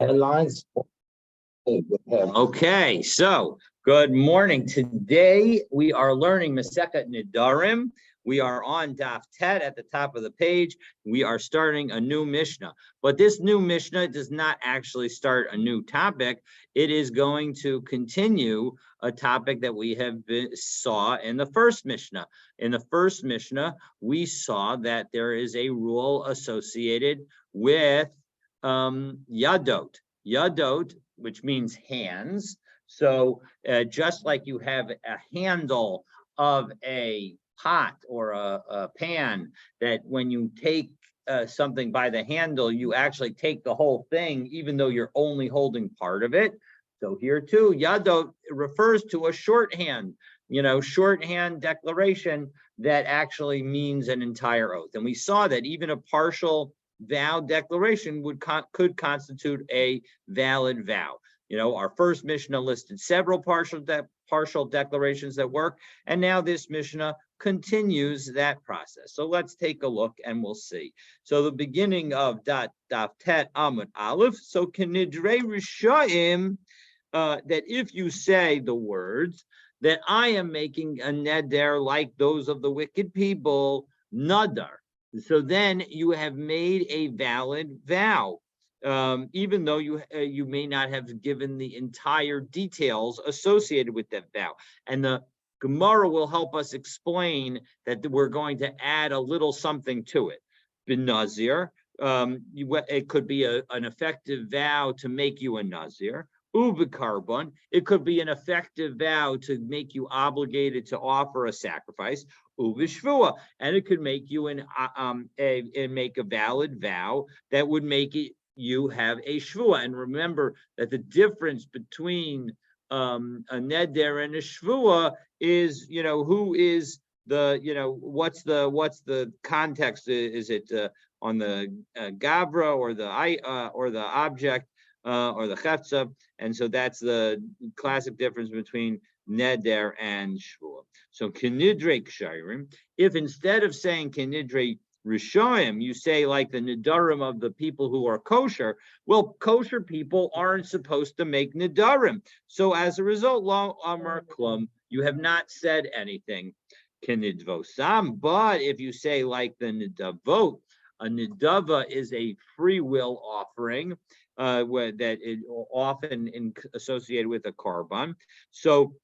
Headlines. Okay, so good morning. Today we are learning Masechet Nedarim. We are on Daf Tet at the top of the page. We are starting a new Mishnah, but this new Mishnah does not actually start a new topic. It is going to continue a topic that we saw in the first Mishnah. In the first Mishnah, we saw that there is a rule associated with Yadot. Yadot, which means hands. So just like you have a handle of a pot or a pan, that when you take something by the handle, you actually take the whole thing, even though you're only holding part of it. So here too, Yadot refers to a shorthand, shorthand declaration that actually means an entire oath. And we saw that even a partial vow declaration could constitute a valid vow. Our first Mishnah listed several partial declarations that work, and now this Mishnah continues that process. So let's take a look and we'll see. So the beginning of Daf Tet Amud Aleph. So Kenidrei Rishaim, that if you say the words that I am making a neder like those of the wicked people, nadar. So then you have made a valid vow, even though you may not have given the entire details associated with that vow. And the Gemara will help us explain that we're going to add a little something to it. Bin Nazir, it could be an effective vow to make you a Nazir. Ubikarbon, it could be an effective vow to make you obligated to offer a sacrifice. Ubishvua, and it could make you make a valid vow that would make you have a shvua. And remember that the difference between a neder and a shvua is, who is the, what's the context? Is it on the gavra or the object? Or the chetza, and so that's the classic difference between neder and shvua. So kenidrei ksharim, if instead of saying kenidrei rishoim, you say like the nedarim of the people who are kosher, well, kosher people aren't supposed to make nedarim. So as a result, lo amar klum, you have not said anything. Kenidvosam, but if you say like the nedavot, a nedava is a free will offering, that is often associated with a korban. So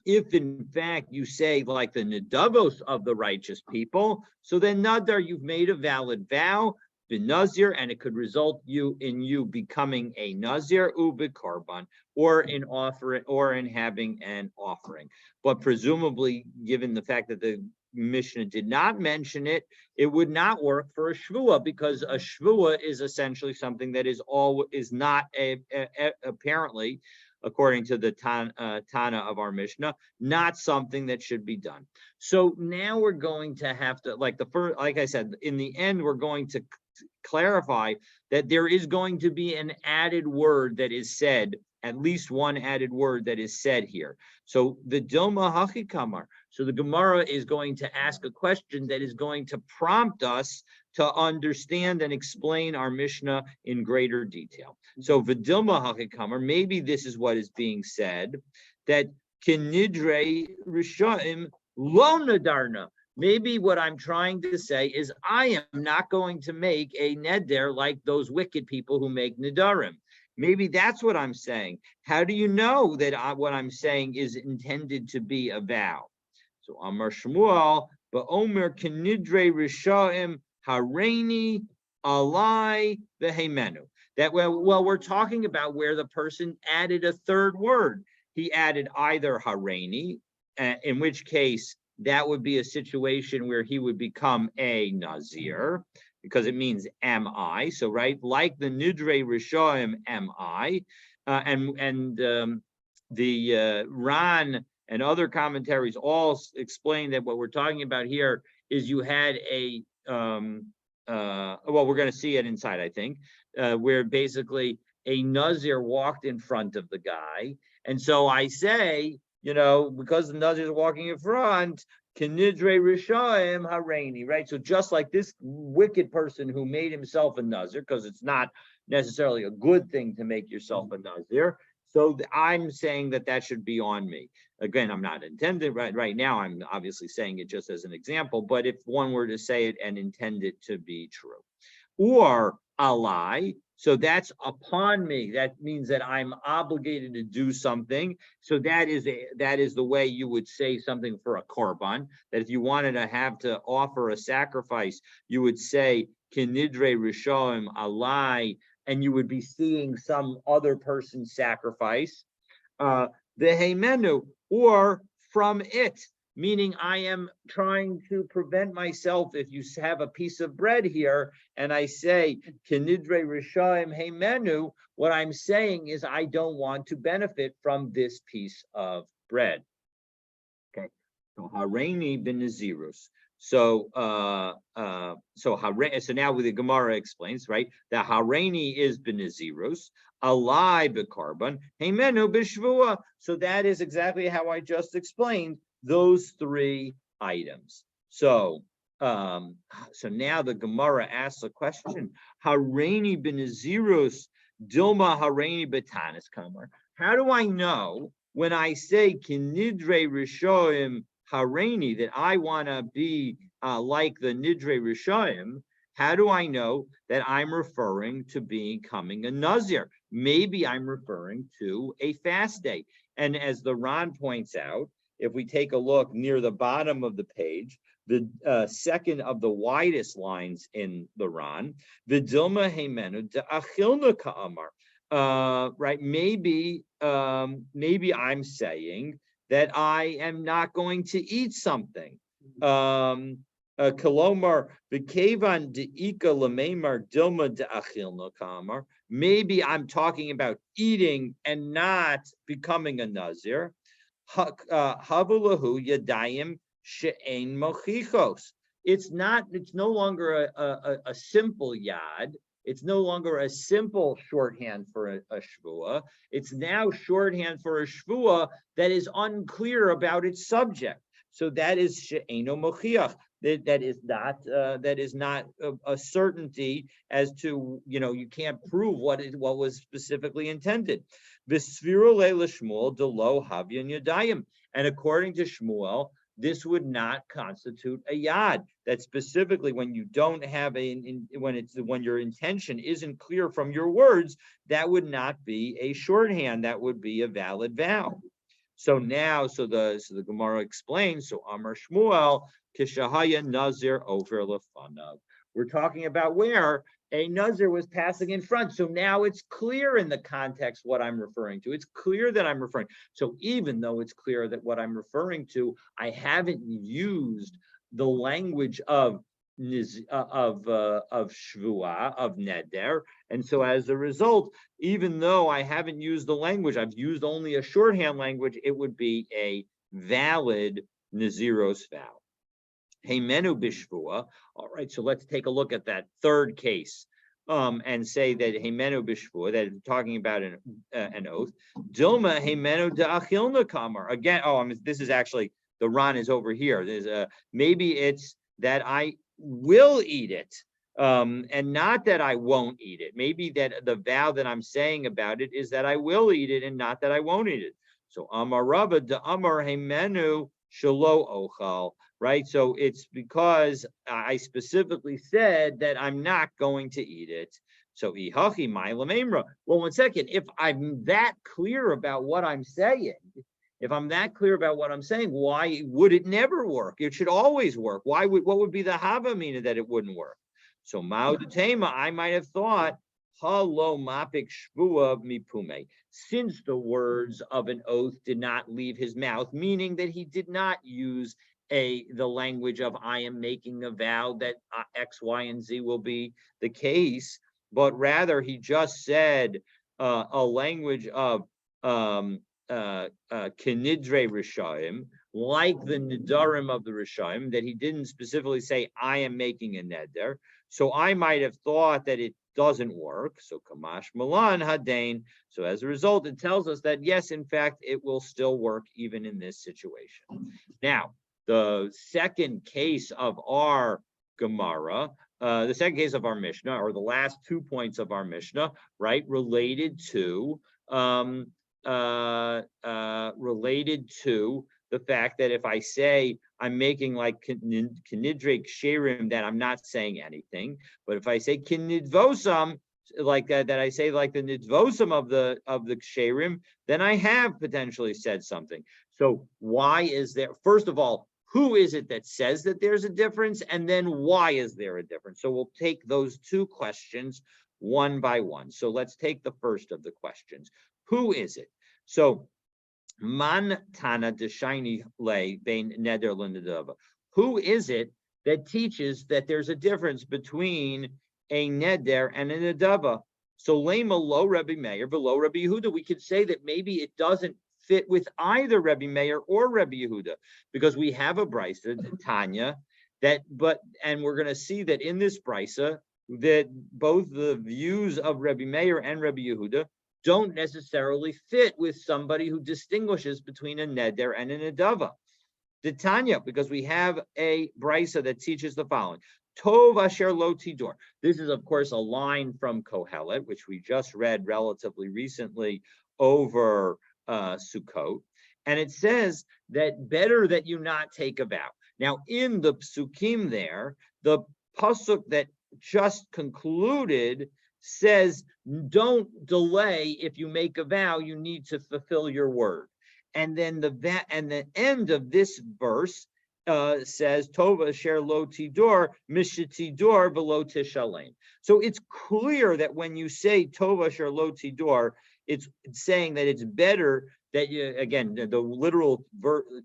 if in fact you say like the nedavos of the righteous people, so then nadar, you've made a valid vow, bin nazir, and it could result in you becoming a nazir, ubi korban, or in having an offering. But presumably, given the fact that the Mishnah did not mention it, it would not work for a shvua, because a shvua is essentially something that is not apparently, according to the Tana of our Mishnah, not something that should be done. So now we're going to have to, like I said, in the end, we're going to clarify that there is going to be an added word that is said, at least one added word that is said here. So the Dilma Hachikamar. So the Gemara is going to ask a question that is going to prompt us to understand and explain our Mishnah in greater detail. So Vidilma Hachikamar, maybe this is what is being said, that Kinidre Rishaim Lo Nadarna. Maybe what I'm trying to say is I am not going to make a neder like those wicked people who make nedarim. Maybe that's what I'm saying. How do you know that what I'm saying is intended to be a vow? So Amar Shmuel, Ba'omer Kenidre Rishaim Hareini Alai Vehemenu. That we're talking about where the person added a third word. He added either Hareini, in which case that would be a situation where he would become a Nazir, because it means am I. So right, like the Nidre Rishoim am I, and the Ran and other commentaries all explain that what we're talking about here is you had a well, we're going to see it inside, I think, where basically a Nazir walked in front of the guy, and so I say, because the Nazir is walking in front, Kenidre Rishaim Hareini, right? So just like this wicked person who made himself a Nazir, because it's not necessarily a good thing to make yourself a Nazir. So I'm saying that should be on me. Again, I'm not intended right now. I'm obviously saying it just as an example, but if one were to say it and intend it to be true. Or a lie, so that's upon me. That means that I'm obligated to do something. So that is the way you would say something for a korban. That if you wanted to have to offer a sacrifice, you would say kinidre rishoim a lie, and you would be seeing some other person's sacrifice. The heimenu, or from it, meaning I am trying to prevent myself. If you have a piece of bread here and I say kinidre rishaim heimenu, what I'm saying is I don't want to benefit from this piece of bread. Okay, so hareini ben nazirus. So now the Gemara explains, right? The hareini is benazirus, alai bekarban, heimenu b'shvua. So that is exactly how I just explained those three items. So now the Gemara asks a question: hareini benazirus, dilma hareini betanis kamar. How do I know when I say kinidre rishoim hareini that I want to be like the nidre rishoim? How do I know that I'm referring to becoming a nazir? Maybe I'm referring to a fast day. And as the Ran points out, if we take a look near the bottom of the page, the second of the widest lines in the Ran, the Dilma Heimenu de Achilna Ka'amar. Right? Maybe I'm saying that I am not going to eat something. Kalomar v'kevan deika lememar dilma de'achilna kamar. Maybe I'm talking about eating and not becoming a nazir. Havulahu yadayim she'ein mochichos. It's no longer a simple yad. It's no longer a simple shorthand for a shvua. It's now shorthand for a shvua that is unclear about its subject. So that is she'eno mochiach. That is not a certainty as to, you can't prove what was specifically intended. V'svirulei l'Shmuel delo havyan yadayim. And according to Shmuel, this would not constitute a yad. That specifically, when you don't have when your intention isn't clear from your words, that would not be a shorthand. That would be a valid vow. So the Gemara explains. So Amar Shmuel kishahaya nazir over lefanav. We're talking about where a nazir was passing in front. So now it's clear in the context what I'm referring to. It's clear that I'm referring. So even though it's clear that what I'm referring to, I haven't used the language of shvua, of neder, and so as a result, even though I haven't used the language, I've used only a shorthand language, it would be a valid naziros vow. Heimenu bishvua. All right, so let's take a look at that third case, and say that heimenu bishvua, that is talking about an oath. Dilma heimenu de'achilna kamar. Again, this is actually, the Ran is over here. There's maybe it's that I will eat it, and not that I won't eat it. Maybe that the vow that I'm saying about it is that I will eat it and not that I won't eat it. So Amar Rabba de Amar heimenu shelo ochal. Right, so it's because I specifically said that I'm not going to eat it. So ihachi ma'ila memra. Well, one second. If I'm that clear about what I'm saying, why would it never work? It should always work. What would be the havamina that it wouldn't work? So ma'udetema, I might have thought, halo mapik shvua mipume. Since the words of an oath did not leave his mouth, meaning that he did not use the language of I am making a vow that X, Y, and Z will be the case, but rather he just said a language of kinidre rishaim, like the nedarim of the rishaim, that he didn't specifically say I am making a neder. So I might have thought that it doesn't work. So kamash malan hadain. So as a result, it tells us that yes, in fact, it will still work even in this situation. Now, the second case of our Gemara the second case of our Mishnah, or the last 2 points of our Mishnah, right, related to the fact that if I say I'm making like kinidre ksherim, that I'm not saying anything. But if I say kinidvosam, like that I say like the nidvosam of the ksherim, then I have potentially said something. So why is there? First of all, who is it that says that there's a difference? And then why is there a difference? So we'll take those two questions one by one. So let's take the first of the questions. Who is it? So man tana deshaini lay bein neder l'nedava. Who is it that teaches that there's a difference between a neder and a nedava? So lema lo Rabbi Meir below Rabbi Yehuda. We could say that maybe it doesn't fit with either Rabbi Meir or Rabbi Yehuda, because we have a brisa, Tanya, and we're going to see that in this brisa that both the views of Rabbi Meir and Rabbi Yehuda don't necessarily fit with somebody who distinguishes between a neder and a nedava. The Tanya, because we have a brisa that teaches the following: Tov asher lo tidor. This is, of course, a line from Kohelet, which we just read relatively recently over Sukkot, and it says that better that you not take a vow. Now, in the psukim there, the pasuk that just concluded says, don't delay. If you make a vow, you need to fulfill your word. And then the end of this verse says, Tova asher lo tidor mishetidor v'lo tishalem. So it's clear that when you say Tova asher lo tidor, it's saying that it's better that you, again, the literal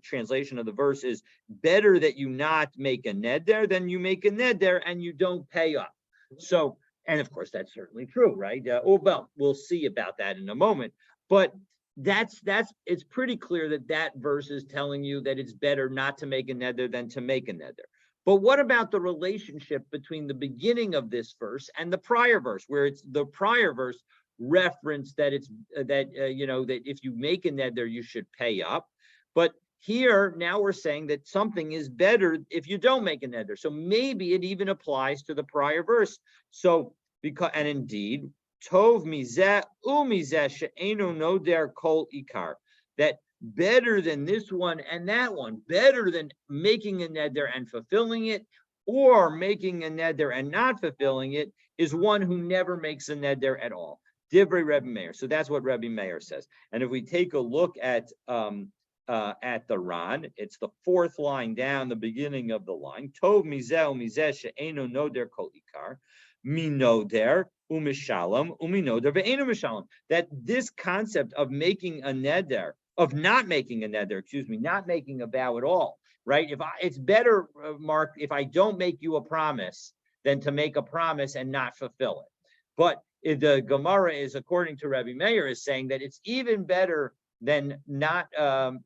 translation of the verse is better that you not make a neder than you make a neder and you don't pay up. So, and of course, that's certainly true, right? Well, we'll see about that in a moment. But it's pretty clear that that verse is telling you that it's better not to make a neder than to make a neder. But what about the relationship between the beginning of this verse and the prior verse, where it's the prior verse reference that it's that if you make a neder, you should pay up. But here now we're saying that something is better if you don't make a neder. So maybe it even applies to the prior verse. So and indeed, tov mizeh umizeh she'enu noder kol ikar, that better than this one and that one, better than making a neder and fulfilling it, or making a neder and not fulfilling it, is one who never makes a neder at all. Divrei Rabbi Meir. So that's what Rabbi Meir says. And if we take a look at the Ran, it's the fourth line down, the beginning of the line. Tov mizeh umizeh she'enu noder kol ikar, minoder umishalom uminoder ve'enu mishalom. That this concept of making a neder, of not making a neder, not making a vow at all, right? It's better, Mark, if I don't make you a promise than to make a promise and not fulfill it. But the Gemara is, according to Rabbi Meir, is saying that it's even better than not only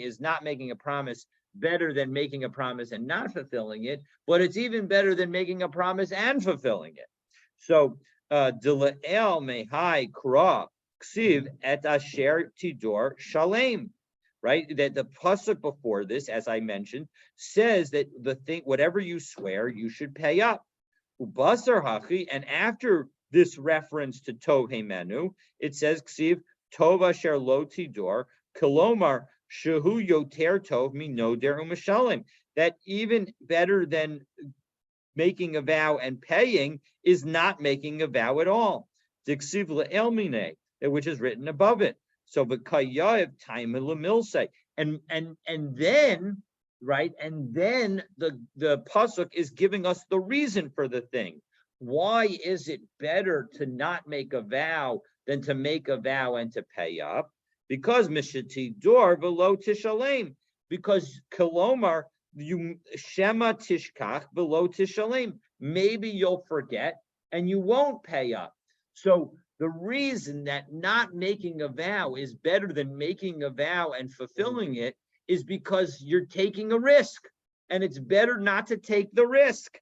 is not making a promise better than making a promise and not fulfilling it, but it's even better than making a promise and fulfilling it. So Dila'el mehai kra ksiv et asher tidor shalem, right? That the pasuk before this, as I mentioned, says that whatever you swear, you should pay up. Ubasar hachi, and after this reference to tov heimenu, it says ksiv tov asher lo tidor kolomar shehu yoter tov minoder u'mishalem, that even better than making a vow and paying is not making a vow at all. Diksiv le'elmine, which is written above it. So v'kayav time l'milse, and then, right, and then the pasuk is giving us the reason for the thing. Why is it better to not make a vow than to make a vow and to pay up? Because mishetidor v'lo tishalem, because kolomar you shema tishkach v'lo tishalem, maybe you'll forget and you won't pay up. So the reason that not making a vow is better than making a vow and fulfilling it is because you're taking a risk, and it's better not to take the risk.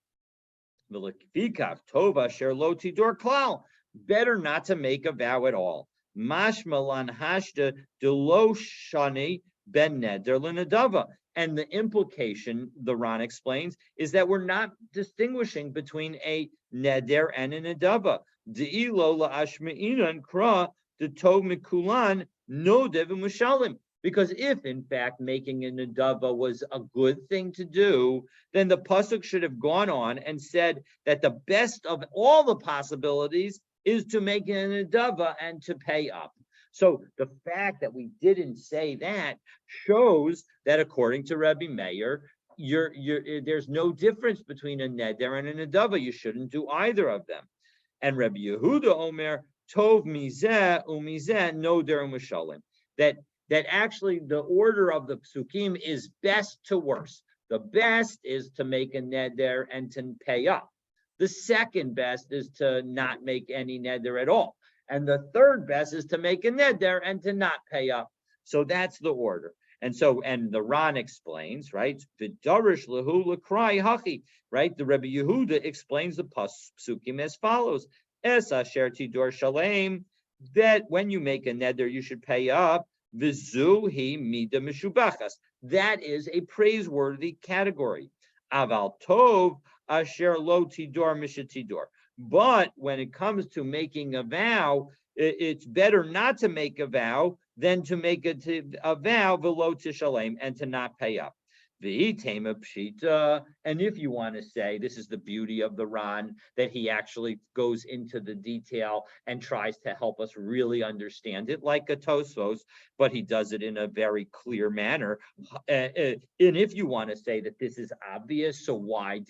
Better not to make a vow at all. Mashmalan hashda delo shani ben neder l'nedava. And the implication, the Ran explains, is that we're not distinguishing between a neder and a nedava. De'ilo la'ashme'inan kra detov mikulan nodev mushalim. Because if, in fact, making a nedava was a good thing to do, then the pasuk should have gone on and said that the best of all the possibilities is to make a nedava and to pay up. So the fact that we didn't say that shows that, according to Rabbi Meir, there's no difference between a neder and a nedava. You shouldn't do either of them. And Rabbi Yehuda Omer tov mizeh umizeh noder u'mishalim. That actually the order of the psukim is best to worst. The best is to make a neder and to pay up. The second best is to not make any neder at all. And the third best is to make a neder and to not pay up. So that's the order. And the Ran explains, right? V'darish lehu l'krai hachi, right? The Rebbe Yehuda explains the psukim as follows: Es asher tidor shalem, that when you make a neder, you should pay up. V'zu hi mida mishubachas. That is a praiseworthy category. Aval tov asher lo tidor mishatidor. But when it comes to making a vow, it's better not to make a vow than to make a vow below tishalem and to not pay up. And if you want to say, this is the beauty of the Ran, that he actually goes into the detail and tries to help us really understand it like a Tosfos, but he does it in a very clear manner. And if you want to say that this is obvious, so why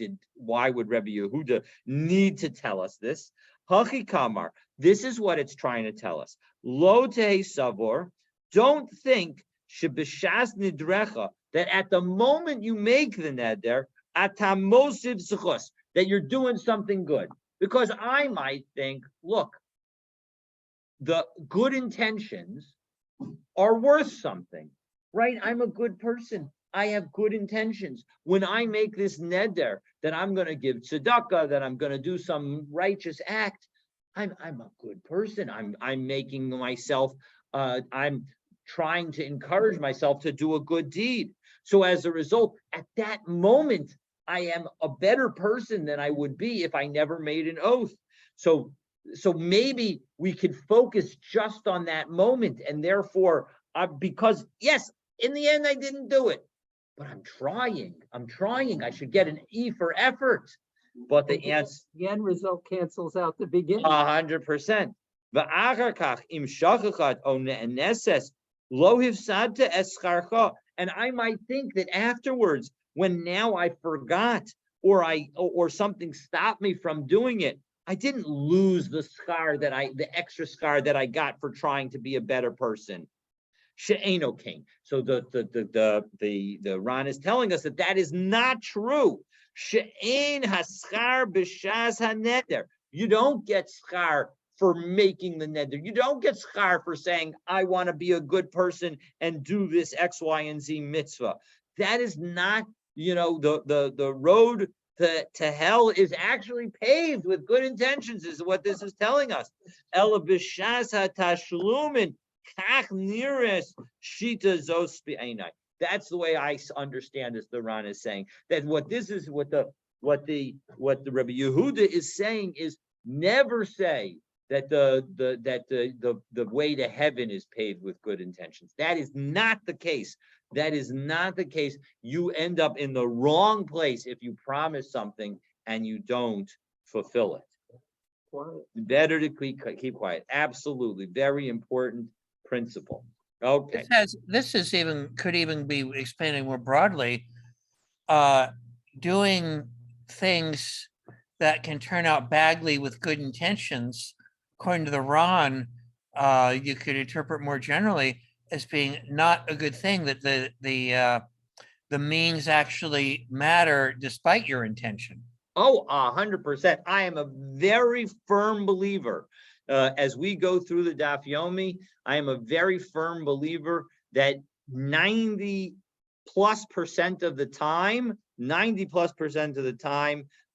would Rebbe Yehuda need to tell us this? Hachi Kamar, this is what it's trying to tell us. Lo tehe savor, don't think shebishas nidrecha, that at the moment you make the neder, atamosiv zechus, that you're doing something good. Because I might think, look, the good intentions are worth something, right? I'm a good person. I have good intentions. When I make this neder that I'm going to give tzedakah, that I'm going to do some righteous act, I'm a good person. I'm making myself. I'm trying to encourage myself to do a good deed. So as a result, at that moment, I am a better person than I would be if I never made an oath. So maybe we could focus just on that moment, and therefore, because yes, in the end, I didn't do it, but I'm trying. I should get an E for effort. But the answer, the end result cancels out the beginning. 100%. And I might think that afterwards, when now I forgot or something stopped me from doing it, I didn't lose the extra scar that I got for trying to be a better person. She'eno king. So the Ran is telling us that is not true. She'en haschar b'shas haneder. You don't get schar for making the neder. You don't get schar for saying, I want to be a good person and do this X, Y, and Z mitzvah. That is not, the road to hell is actually paved with good intentions, is what this is telling us. Ela b'shas hatashlumin kach nires shita zos b'einai. That's the way I understand this. The Ran is saying that what the Rebbe Yehuda is saying is never say that the way to heaven is paved with good intentions. That is not the case. That is not the case. You end up in the wrong place if you promise something and you don't fulfill it. Quiet. Better to keep quiet. Absolutely, very important principle. Okay. This could even be expanding more broadly. Doing things that can turn out badly with good intentions, according to the Ran, you could interpret more generally as being not a good thing, that the means actually matter despite your intention. Oh, 100%. I am a very firm believer. As we go through the Daf Yomi, I am a very firm believer that 90+% of the time,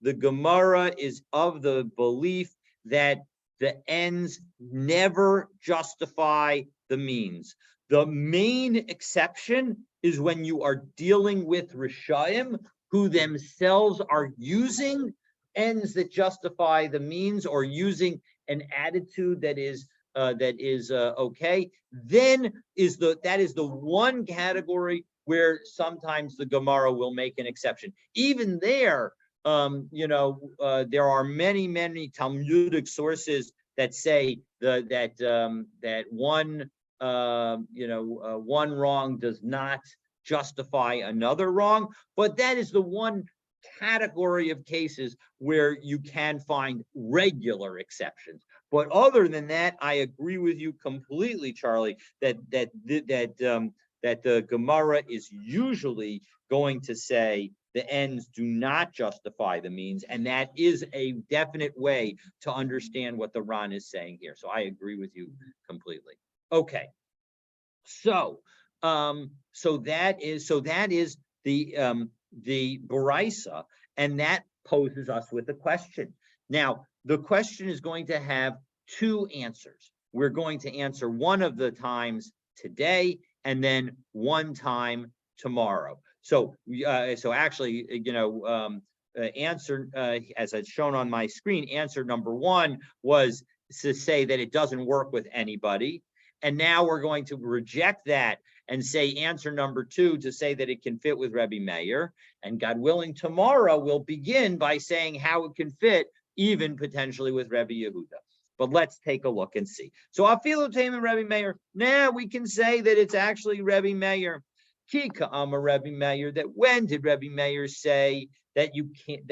the Gemara is of the belief that the ends never justify the means. The main exception is when you are dealing with Rishaim who themselves are using ends that justify the means, or using an attitude that is okay. Then that is the one category where sometimes the Gemara will make an exception. Even there, there are many Talmudic sources that say that one one wrong does not justify another wrong, but that is the one category of cases where you can find regular exceptions. But other than that, I agree with you completely, Charlie, that the Gemara is usually going to say the ends do not justify the means, and that is a definite way to understand what the Ran is saying here. So I agree with you completely. Okay, so that is the Baraisa, and that poses us with a question. Now, the question is going to have two answers. We're going to answer one of the times today, and then one time tomorrow. So, actually, answer as it's shown on my screen, answer number one was to say that it doesn't work with anybody. And now we're going to reject that and say answer number two to say that it can fit with Rebbe Meir. And God willing, tomorrow we'll begin by saying how it can fit even potentially with Rebbe Yehuda. But let's take a look and see. So Afilu Taim Rebbe Meir. Now we can say that it's actually Rebbe Meir. Kika Amar Rebbe Meir. That when did Rebbe Meir say that you can't,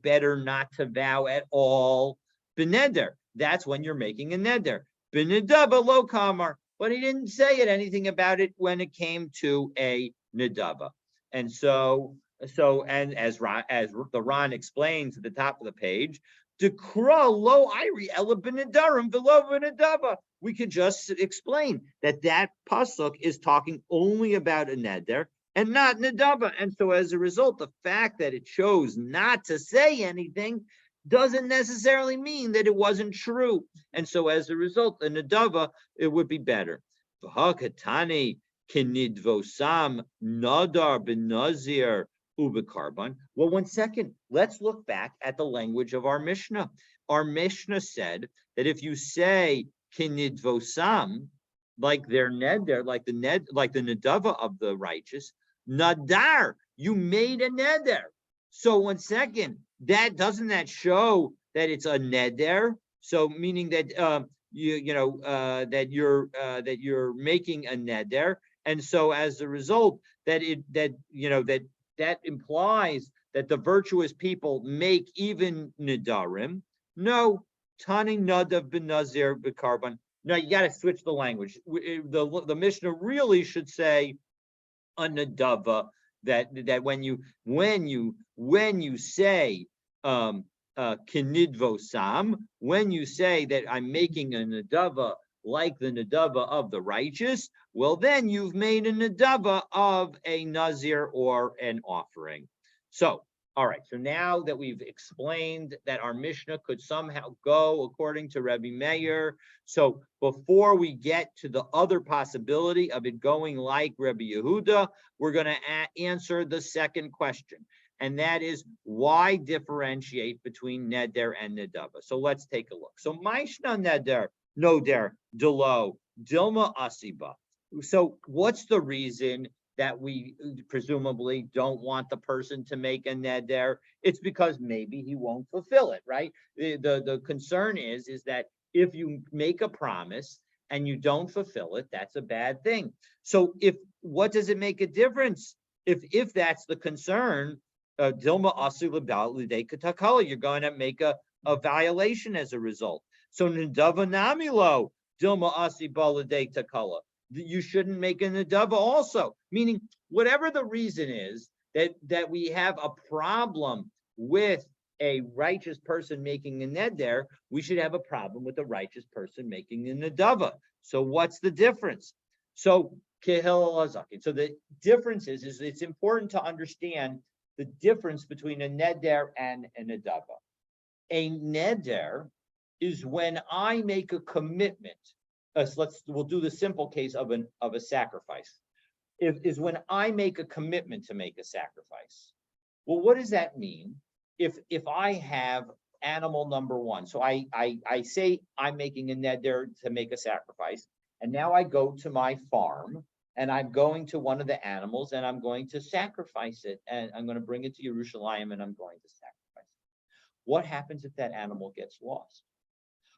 better not to vow at all? Beneder. That's when you're making a neder. Benedaba lo kamar, but he didn't say anything about it when it came to a nedaba. And and as the Ran explains at the top of the page, dekra lo iri ela benedarim velo benedaba. We could just explain that pasuk is talking only about a neder and not nedaba. And so as a result, the fact that it chose not to say anything doesn't necessarily mean that it wasn't true. And so as a result, the nedava, it would be better. V'hakatani kinidvosam nadar benazir ubekarban. Well, 1 second. Let's look back at the language of our Mishnah. Our Mishnah said that if you say kinidvosam, like their neder, like the nedava of the righteous, nadar, you made a neder. So 1 second. Doesn't that show that it's a neder? So meaning that that you're making a neder, and so as a result that implies that the virtuous people make even nedarim. No, tani nadav benazir bekarban. No, you got to switch the language. The Mishnah really should say a nedava. That when you say kinidvosam, when you say that I'm making a nedava like the nedava of the righteous, well then you've made a nedava of a nazir or an offering. So all right, so now that we've explained that our Mishnah could somehow go according to Rebbe Meir, so before we get to the other possibility of it going like Rebbe Yehuda, we're going to answer the second question, and that is why differentiate between neder and nedava. So let's take a look. So Maishna neder, noder, delo, dilma asiba. So what's the reason that we presumably don't want the person to make a neder? It's because maybe he won't fulfill it, right? The concern is that if you make a promise and you don't fulfill it, that's a bad thing. So what does it make a difference? If that's the concern, Dilma asu l'dei katakala, you're going to make a violation as a result. So nedava namilo, Dilma asi l'dei takala. You shouldn't make a nedava also, meaning whatever the reason is that we have a problem with a righteous person making a neder, we should have a problem with a righteous person making a nedava. So what's the difference? So so the difference is it's important to understand the difference between a neder and a nedava. A neder is when I make a commitment. We'll do the simple case of a sacrifice. is when I make a commitment to make a sacrifice. Well, what does that mean? If I have animal number one, so I say I'm making a neder to make a sacrifice, and now I go to my farm and I'm going to one of the animals and I'm going to sacrifice it, and I'm going to bring it to Yerushalayim and I'm going to sacrifice it. What happens if that animal gets lost?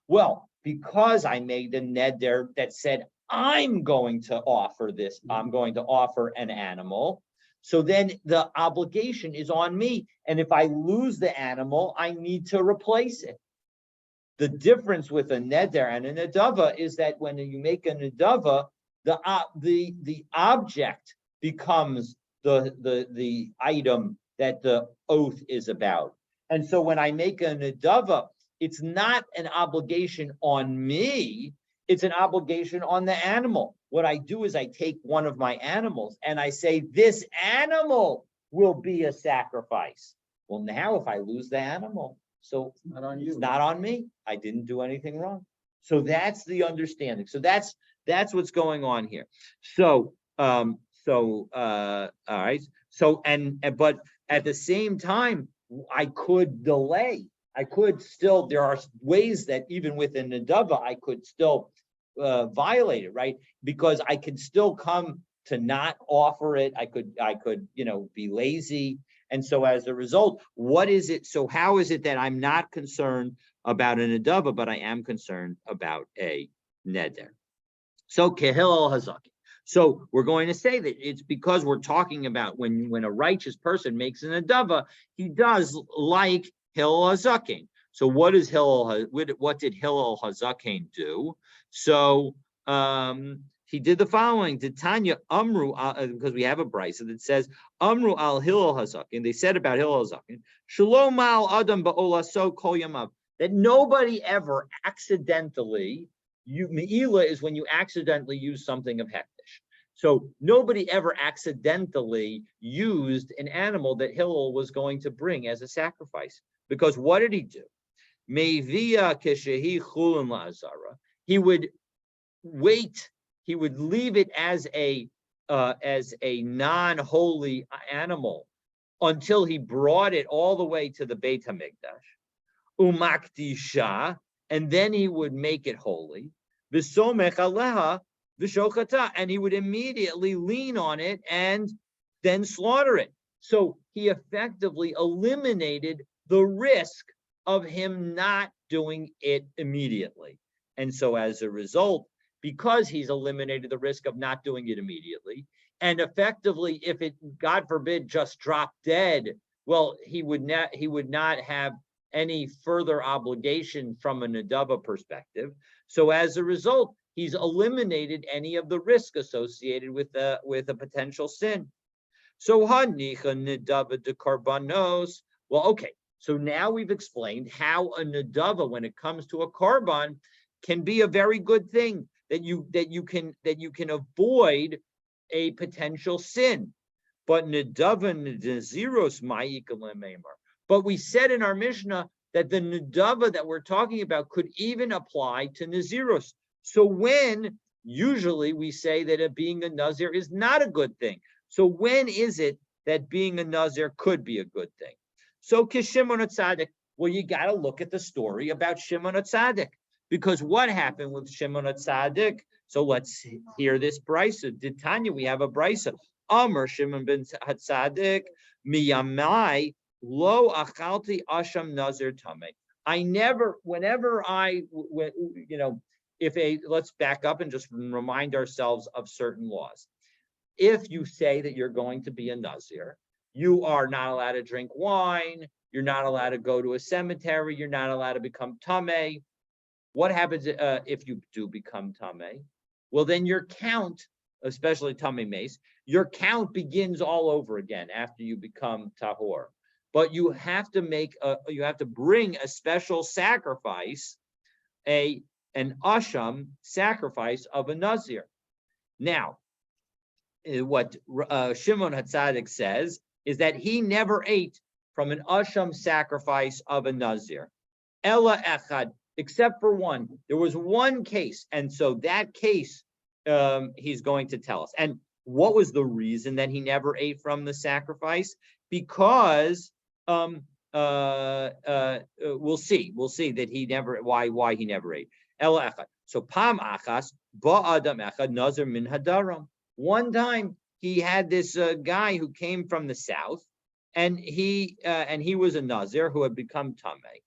Well, because I made a neder that said I'm going to offer this, I'm going to offer an animal. So then the obligation is on me. And if I lose the animal, I need to replace it. The difference with a neder and a nedava is that when you make a nedava, the object becomes the item that the oath is about. And so when I make a nedava, it's not an obligation on me, it's an obligation on the animal. What I do is I take one of my animals and I say, this animal will be a sacrifice. Well, now if I lose the animal, so Not on you. it's not on me. I didn't do anything wrong. So that's the understanding. So that's what's going on here. So all right. So but at the same time, I could delay. I could still, there are ways that even within the nedava, I could still violate it, right? Because I can still come to not offer it. I could, be lazy. And so as a result, what is it? So how is it that I'm not concerned about a nedava, but I am concerned about a neder? So kehil hazaki. So we're going to say that it's because we're talking about when a righteous person makes an nedava, he does like Hillel Hazaken. So what did Hillel Hazaken do? So he did the following. Did Tanya Amru, because we have a brisa that says Amru al Hillel Hazaken. They said about Hillel Hazaken, Shalom al Adam ba'olaso kol yamav, that nobody ever accidentally, me'ila is when you accidentally use something of hektish. So nobody ever accidentally used an animal that Hillel was going to bring as a sacrifice. Because what did he do? Mevia keshehi chulin la'azara. He would wait. He would leave it as a non-holy animal until he brought it all the way to the Beit Hamikdash. Umakdisha, and then he would make it holy. V'somech aleha v'shochata, and he would immediately lean on it and then slaughter it. So he effectively eliminated the risk of him not doing it immediately. And so as a result, because he's eliminated the risk of not doing it immediately, and effectively, if it, God forbid, just dropped dead, well, he would not have any further obligation from a nedava perspective. So as a result, he's eliminated any of the risk associated with a potential sin. So hanicha nedava de karbanos. Well, okay. So now we've explained how a nedava, when it comes to a karban, can be a very good thing, that you can avoid a potential sin. But nedava neziros ma'ikalememar. But we said in our Mishnah that the nedava that we're talking about could even apply to naziros. So when usually we say that being a nazir is not a good thing. So when is it that being a nazir could be a good thing? So Shimon HaTzadik, well, you got to look at the story about Shimon HaTzadik, because what happened with Shimon HaTzadik? So let's hear this brisa. Did Tanya, we have a brisa. Amr Shimon ben HaTzadik miyamai lo achalti asham nazir tameh. I never, whenever let's back up and just remind ourselves of certain laws. If you say that you're going to be a nazir, you are not allowed to drink wine. You're not allowed to go to a cemetery. You're not allowed to become tameh. What happens if you do become tameh? Well, then your count, especially tameh mace, your count begins all over again after you become tahor. But you have to bring a special sacrifice, an asham sacrifice of a nazir. Now, what Shimon HaTzadik says is that he never ate from an asham sacrifice of a nazir. Ella echad, except for one. There was one case, and so that case he's going to tell us. And What was the reason that he never ate from the sacrifice? Because we'll see that he never, why he never ate. So Pam Achas Ba Adam Echad Nazir Min Hadaram. One time he had this guy who came from the south, and he was a Nazir who had become Tameh.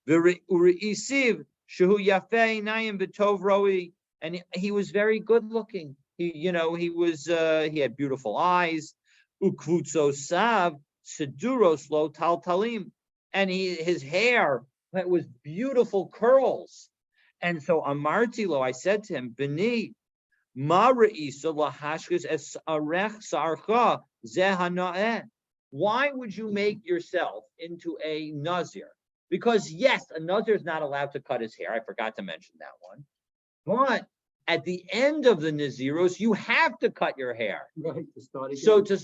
V'reisiv shehu yafei nayim v'tov roi, and he was very good looking. He had beautiful eyes. Ukvutso sav seduros lo taltalim, and his hair, it was beautiful curls. And so amarti lo, I said to him, Beni, ma reisa lahashkes es arech sarcha zeh. Why would you make yourself into a Nazir? Because yes, a Nazir is not allowed to cut his hair. I forgot to mention that one. But at the end of the Naziros, you have to cut your hair. Right, to start again. So to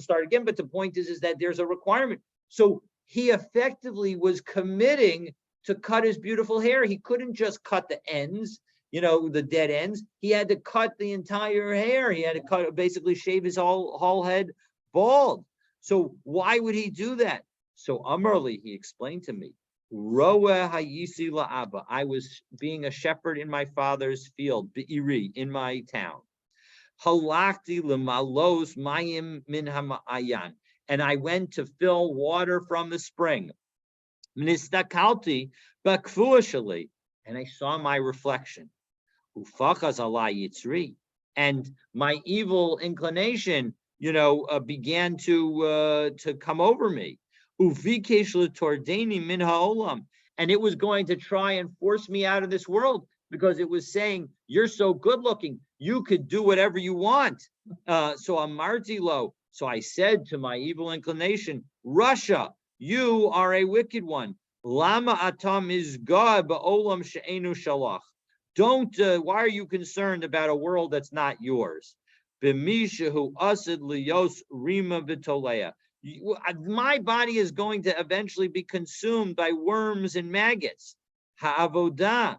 start again. But the point is that there's a requirement. So he effectively was committing to cut his beautiful hair. He couldn't just cut the ends, the dead ends. He had to cut the entire hair. He had to basically shave his whole head bald. So why would he do that? So Amarli, he explained to me, Roa Hayisi La'aba, I was being a shepherd in my father's field, Be'iri, in my town. Halakti Lemalos Mayim Min Hama'ayan, and I went to fill water from the spring. Ministakalti Bakfuashali, and I saw my reflection. Ufachas Allah Yitzri, and my evil inclination, began to come over me. Uvikesh l'tordeni min ha'olam, and it was going to try and force me out of this world, because it was saying, you're so good looking, you could do whatever you want. So amarti lo, so I said to my evil inclination, Russia, you are a wicked one. Lama atam is God ba'olam she'enu shalach. Don't, why are you concerned about a world that's not yours? B'mishahu asid liyos rima v'toleya. My body is going to eventually be consumed by worms and maggots. Ha'avodah,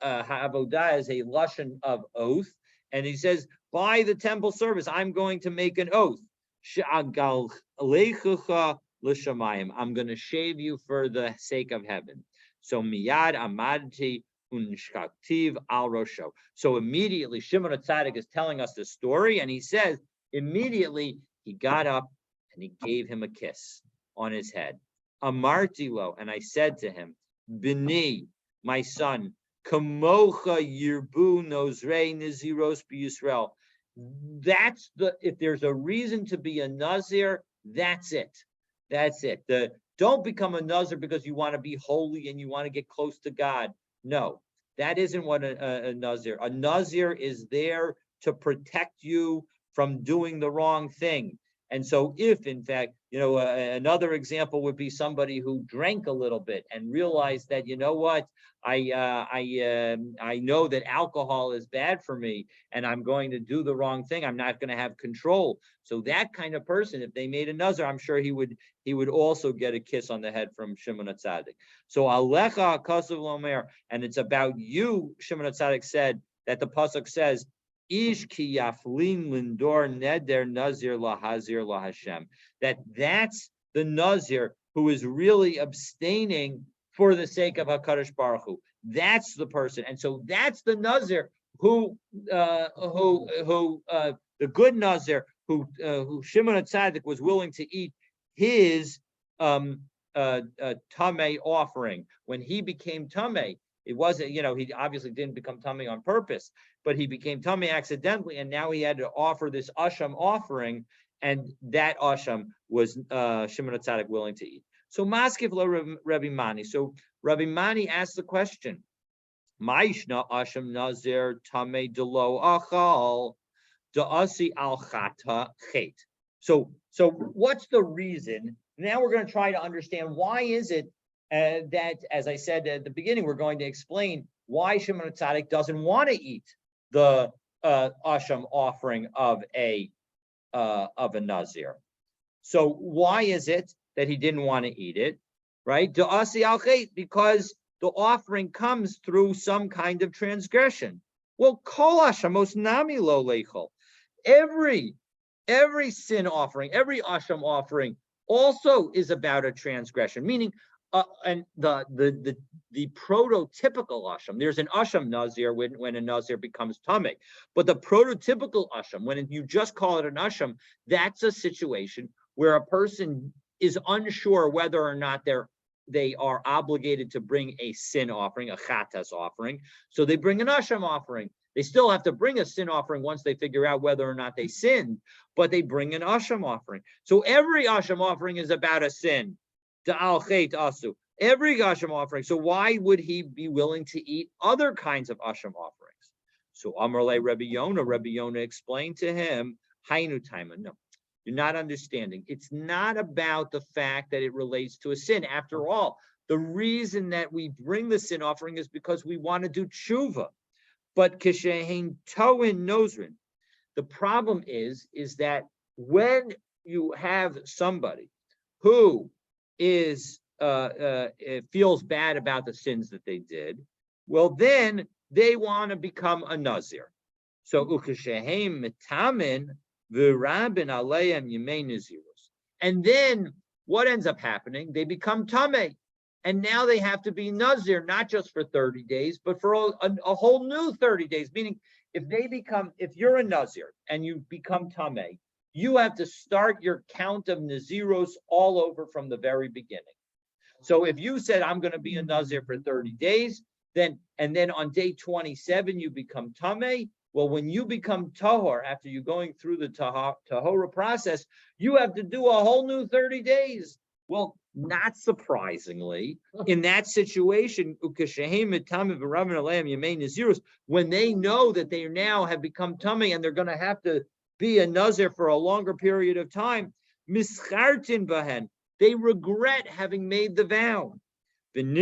ha'avodah is a lashon of oath, and he says, by the temple service, I'm going to make an oath. She'agal leichucha l'shamayim. I'm going to shave you for the sake of heaven. So miyad amadti unshkaktiv al rosho. So immediately, Shimon HaTzadik is telling us the story, and he says, immediately, he got up and he gave him a kiss on his head. Amarti lo, and I said to him, Bini, my son, kamocha yirbu nozrei naziros b'Yisrael. That's if there's a reason to be a Nazir, that's it. That's it. Don't become a Nazir because you want to be holy and you want to get close to God. No, that isn't what a Nazir. A Nazir is there to protect you from doing the wrong thing. And so if, in fact, another example would be somebody who drank a little bit and realized that, what, I know that alcohol is bad for me and I'm going to do the wrong thing. I'm not going to have control. So that kind of person, if they made a nazar, I'm sure he would also get a kiss on the head from Shimon HaTzadik. So Alecha Kasav Lomer, and it's about you, Shimon HaTzadik said, that the pasuk says, Ish ki yaflin lindor neder nazir lahazir lahashem. That's the nazir who is really abstaining for the sake of HaKadosh Baruch Hu. That's the person, and so that's the nazir who the good nazir who Shimon HaTzadik was willing to eat his tamei offering when he became tamei. It wasn't, he obviously didn't become tamei on purpose, but he became tamei accidentally, and now he had to offer this asham offering, and that asham was Shimon HaTzadik willing to eat. So maskiv lo Rabbi Mani. So Rabbi Mani asked the question, Ma'ishna asham nazir tamei delo achal da'asi al chata chet. So what's the reason? Now we're going to try to understand why is it that, as I said at the beginning, we're going to explain why Shimon HaTzadik doesn't want to eat the asham offering of a nazir. So why is it that he didn't want to eat it? Right? Because the offering comes through some kind of transgression. Well, kol hashamos nami lo lechol. Every sin offering, every asham offering also is about a transgression, meaning and the prototypical asham. There's an asham nazir when a nazir becomes tamei, but the prototypical asham, when you just call it an asham, that's a situation where a person is unsure whether or not they are obligated to bring a sin offering, a chatas offering. So they bring an asham offering. They still have to bring a sin offering once they figure out whether or not they sinned, but they bring an asham offering. So every asham offering is about a sin. Every asham offering. So why would he be willing to eat other kinds of asham offerings? So Amarle Rebbe Yonah explained to him, Hainu Taima. No, you're not understanding. It's not about the fact that it relates to a sin. After all, the reason that we bring the sin offering is because we want to do tshuva. But kishehin toin nosrin, the problem is that when you have somebody who is feels bad about the sins that they did, well, then they want to become a nazir. So ukashehem mitamin v'rabin aleim yemei nazirus, and then what ends up happening? They become tamei. And now they have to be nazir, not just for 30 days, but for a whole new 30 days. Meaning, if you're a nazir and you become tamei, you have to start your count of naziros all over from the very beginning. So if you said, I'm going to be a nazir for 30 days, then on day 27, you become tamei. Well, when you become tahor, after you're going through the tahora process, you have to do a whole new 30 days. Well, not surprisingly, in that situation, when they know that they now have become tamei and they're going to have to be a nazir for a longer period of time, mischartin bahen, they regret having made the vow. And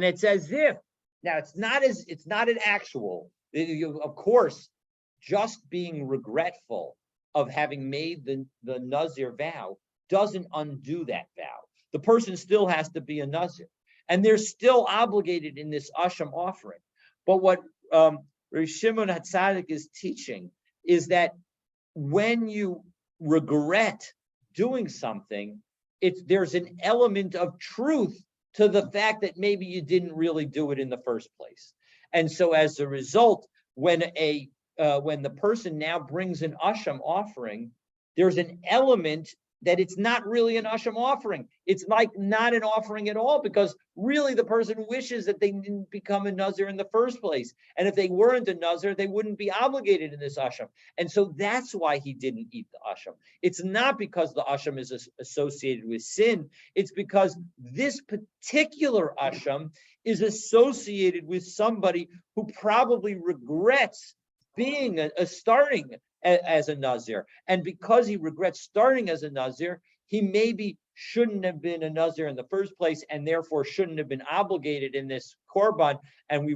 it's as if, now it's not an actual, of course, just being regretful of having made the nazir vow doesn't undo that vow. The person still has to be a nazir, and they're still obligated in this asham offering. But what Rav Shimon HaTzadik is teaching is that when you regret doing something, there's an element of truth to the fact that maybe you didn't really do it in the first place. And so as a result, when the person now brings an asham offering, there's an element that it's not really an asham offering. It's like not an offering at all, because really the person wishes that they didn't become a nazir in the first place. And if they weren't a nazir, they wouldn't be obligated in this asham. And so that's why he didn't eat the asham. It's not because the asham is associated with sin. It's because this particular asham is associated with somebody who probably regrets being starting as a nazir, and because he regrets starting as a nazir, he maybe shouldn't have been a nazir in the first place, and therefore shouldn't have been obligated in this korban. And we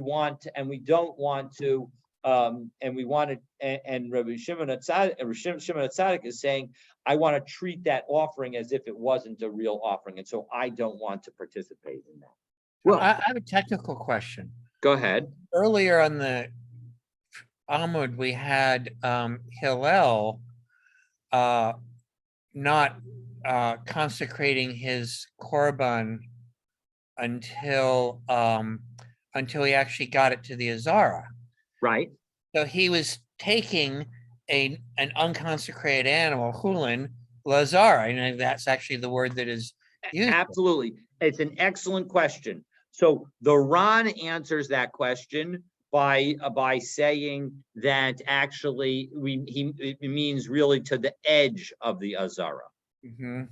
don't want to, and Rabbi Shimon HaTzadik is saying, I want to treat that offering as if it wasn't a real offering, and so I don't want to participate in that. Well, I have a technical question. Go ahead. Earlier on the Amud, we had Hillel not consecrating his korban until he actually got it to the Azara. Right. So he was taking an unconsecrated animal, chulin, lazara, and that's actually the word that is used. Absolutely. It's an excellent question. So the Ran answers that question by saying that actually it means really to the edge of the Azara. Mm-hmm.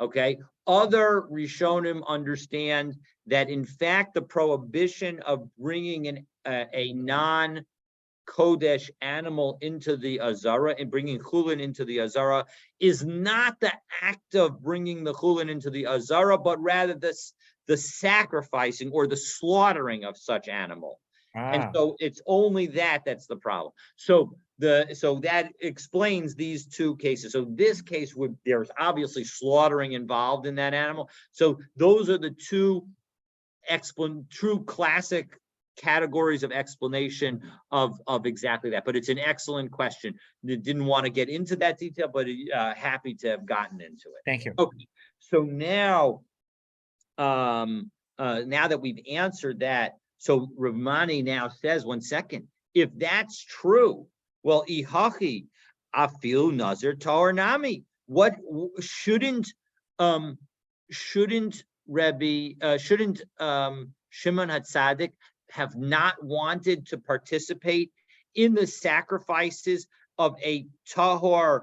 Okay. Other Rishonim understand that in fact the prohibition of bringing a non-Kodesh animal into the Azara and bringing chulin into the Azara is not the act of bringing the chulin into the Azara, but rather the sacrificing or the slaughtering of such animal. And so it's only that's the problem. So that explains these two cases. So this case there's obviously slaughtering involved in that animal. So those are the two true classic categories of explanation of exactly that. But it's an excellent question. Didn't want to get into that detail, but happy to have gotten into it. Thank you. Okay, so now, now that we've answered that, so Ramani now says, 1 second, if that's true, well, ihachi afil nazir tar nami. What shouldn't Rebbe shouldn't Shimon HaTzadik have not wanted to participate in the sacrifices of a tahor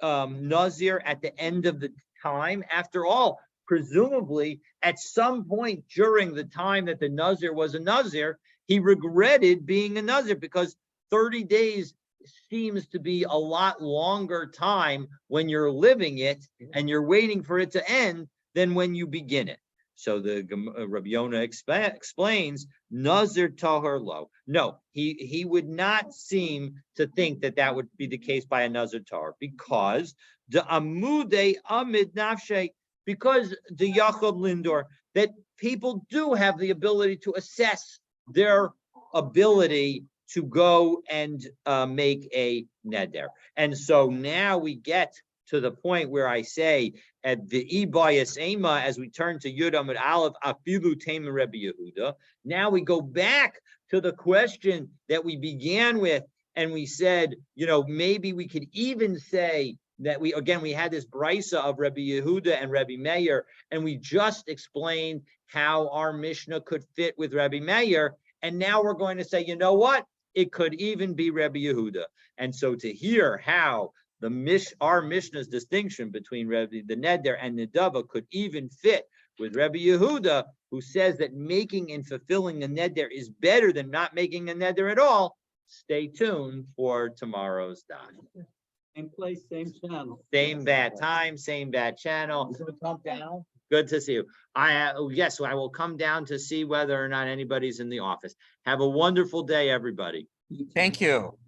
nazir at the end of the time? After all, presumably at some point during the time that the nazir was a nazir, he regretted being a nazir, because 30 days seems to be a lot longer time when you're living it and you're waiting for it to end than when you begin it. So the Rabbi Yonah explains, Nazir tahor lo. No, he would not seem to think that that would be the case by a Nazir tahor, because the amude amid nafshe, because the Yachad Lindor, that people do have the ability to assess their ability to go and make a neder. And so now we get to the point where I say at the Ibayas Ema, as we turn to Yud Amud Aleph, Afilu Tema Rebbe Yehuda. Now we go back to the question that we began with, and we said, you know, maybe we could even say that we had this brisa of Rebbe Yehuda and Rebbe Meir, and we just explained how our Mishnah could fit with Rebbe Meir, and now we're going to say, you know what? It could even be Rebbe Yehuda. And so to hear how our Mishnah's distinction between the Neder and Nedava could even fit with Rebbe Yehuda, who says that making and fulfilling a Neder is better than not making a Neder at all, stay tuned for tomorrow's daf. Same place, same channel. Same bad time, same bad channel. Come down. Good to see you. Yes, I will come down to see whether or not anybody's in the office. Have a wonderful day, everybody. Thank you.